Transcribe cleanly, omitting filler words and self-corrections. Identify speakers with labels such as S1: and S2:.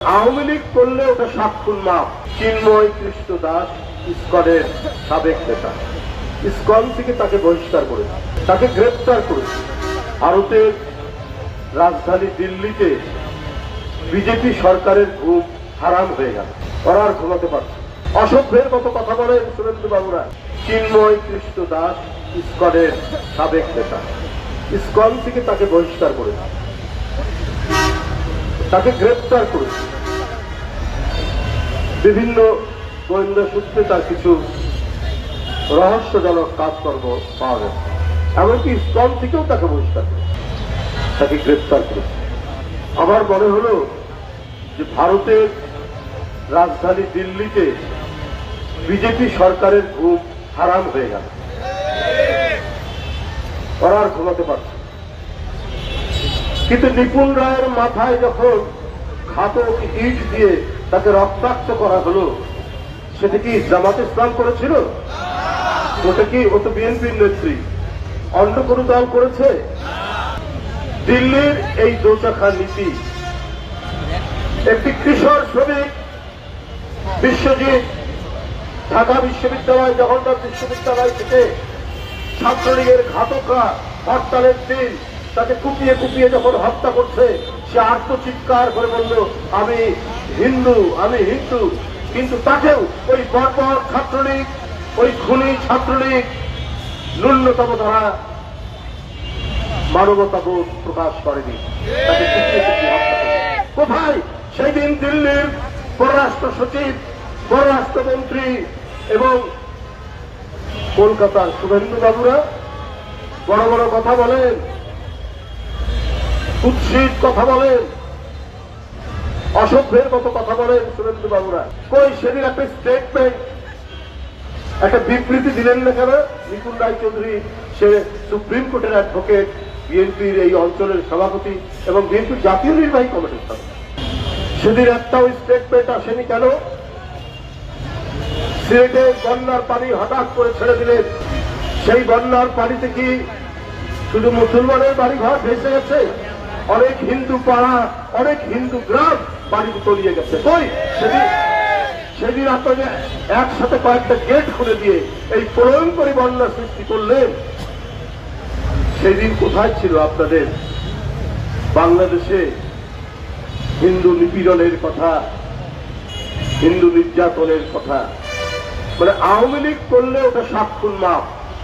S1: আওয়ামী লীগ করলে ওটা 7 খুন মাপ। চিন্ময় কৃষ্ণ দাস ইসকনের সাবেক নেতা, ইসকন থেকে তাকে বহিষ্কার করেছে, তাকে গ্রেপ্তার করেছে। ভারতের রাজধানী দিল্লিতে বিজেপি সরকারের ঘুম হারাম হয়ে গেল, ওরা আর ঘুমাতে পারছে। অসভ্যের মতো কথা বলেন সুরেন্দ্র বাবুরা। চিন্ময় কৃষ্ণ দাস ইসকনের সাবেক নেতা, ইসকন থেকে তাকে বহিষ্কার করেছে, তাকে গ্রেপ্তার করেছে। বিভিন্ন গোয়েন্দা সূত্রে তার কিছু রহস্যজনক কাজকর্ম পাওয়া গেছে, এমনকি ইসকন থেকেও তাকে বহিষ্কার করেছে, তাকে গ্রেপ্তার করেছে। আমার মনে হলো যে ভারতের রাজধানী দিল্লিতে বিজেপি সরকারের ঘুম হারাম হয়ে গেল, ওরা আর ঘুমাতে পারছে। কিন্তু নিপুণ রায়ের মাথায় যখন ঘাতক ইট দিয়ে তাকে রক্তাক্ত করা হলো, সেটা কি জামাত ইসলাম করেছিল? ওটা কি ও তো বিএনপির নেত্রী, অন্য কোন দল করেছে? দিল্লির এই দোচাখা নীতি, একটি কিশোর শ্রমিক বিশ্বজিৎ ঢাকা বিশ্ববিদ্যালয়, জগন্নাথ বিশ্ববিদ্যালয় থেকে ছাত্রলীগের ঘাতকরা হরতালের দিন তাকে কুপিয়ে কুপিয়ে যখন হত্যা করছে, সে আত্মচিৎকার করে বলল, আমি হিন্দু, আমি হিন্দু। কিন্তু তাকেও ওই বর্বর ছাত্রলীগ, ওই খুনি ছাত্রলীগ ন্যূনতম তারা মানবতাবোধ প্রকাশ করেনি, তাকে কুপিয়ে কুপিয়ে হত্যা করে। কোথায় সেই দিন দিল্লির পররাষ্ট্র সচিব, পররাষ্ট্রমন্ত্রী এবং কলকাতার শুভেন্দু বাবুরা? বড় বড় কথা বলেন, কুৎসিত কথা বলেন, অসভ্যের মতো কথা বলেন শুভেন্দু বাবুরা। কই সেদিন একটা স্টেটমেন্ট, একটা বিবৃতি দিলেন না কেন? নিপুণ রায় চৌধুরী, সে সুপ্রিম কোর্টের অ্যাডভোকেট, বিএনপির এই অঞ্চলের সভাপতি এবং বিএনপির জাতীয় নির্বাহী কমিটির সভাপতি, সেদিন একটাও স্টেটমেন্ট আসেনি কেন? সিলেটে বন্যার পানি হঠাৎ করে ছেড়ে দিলেন, সেই বন্যার পানিতে কি শুধু মুসলমানের বাড়িঘর ভেসে গেছে? অনেক হিন্দু পাড়া, অনেক হিন্দু গ্রাম বাড়ি তলিয়ে গেছে। কই সেদিন আপনাকে একসাথে কয়েকটা গেট খুলে দিয়ে এই প্রলয়ঙ্করী বন্যা সৃষ্টি করলেন। সেদিন কোথায় ছিল আপনাদের বাংলাদেশে হিন্দু নিপীড়নের কথা, হিন্দু নির্যাতনের কথা? মানে আওয়ামী লীগ করলে ওটা 7 খুন মাপ।